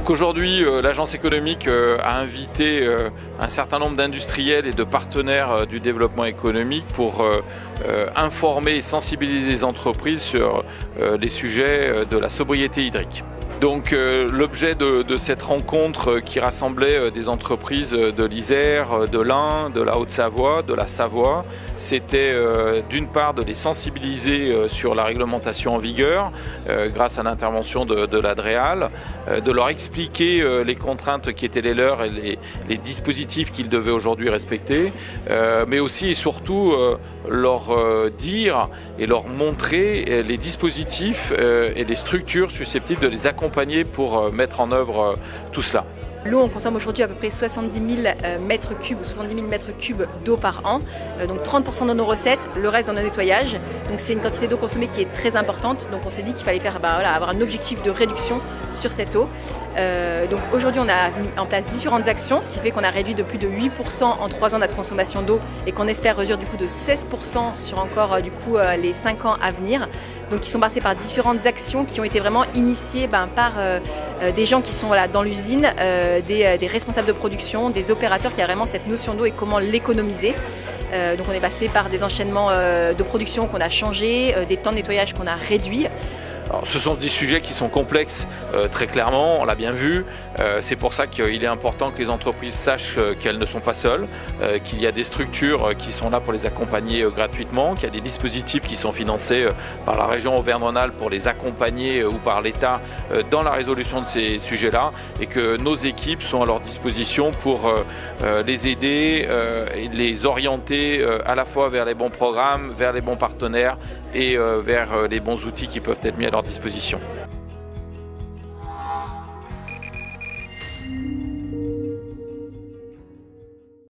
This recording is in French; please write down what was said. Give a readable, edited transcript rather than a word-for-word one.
Donc aujourd'hui, l'agence économique a invité un certain nombre d'industriels et de partenaires du développement économique pour informer et sensibiliser les entreprises sur les sujets de la sobriété hydrique. Donc l'objet de cette rencontre qui rassemblait des entreprises de l'Isère, de l'Ain, de la Haute-Savoie, de la Savoie, c'était d'une part de les sensibiliser sur la réglementation en vigueur grâce à l'intervention de l'Adréal, de leur expliquer les contraintes qui étaient les leurs et les dispositifs qu'ils devaient aujourd'hui respecter, mais aussi et surtout leur dire et leur montrer les dispositifs et les structures susceptibles de les accompagner pour mettre en œuvre tout cela. L'eau, on consomme aujourd'hui à peu près 70 000 mètres cubes ou 70 000 mètres cubes d'eau par an. Donc 30% dans nos recettes, le reste dans nos nettoyages. Donc c'est une quantité d'eau consommée qui est très importante. Donc on s'est dit qu'il fallait faire, avoir un objectif de réduction sur cette eau. Donc aujourd'hui on a mis en place différentes actions, ce qui fait qu'on a réduit de plus de 8% en 3 ans notre consommation d'eau et qu'on espère réduire du coup de 16% sur encore les 5 ans à venir. Donc qui sont passés par différentes actions qui ont été vraiment initiées par des gens qui sont dans l'usine, des responsables de production, des opérateurs qui ont vraiment cette notion d'eau et comment l'économiser. Donc on est passé par des enchaînements de production qu'on a changés, des temps de nettoyage qu'on a réduits. Alors, ce sont des sujets qui sont complexes, très clairement, on l'a bien vu. C'est pour ça qu'il est important que les entreprises sachent qu'elles ne sont pas seules, qu'il y a des structures qui sont là pour les accompagner gratuitement, qu'il y a des dispositifs qui sont financés par la région Auvergne-Rhône-Alpes pour les accompagner ou par l'État dans la résolution de ces sujets-là et que nos équipes sont à leur disposition pour les aider et les orienter à la fois vers les bons programmes, vers les bons partenaires et vers les bons outils qui peuvent être mis à leur disposition.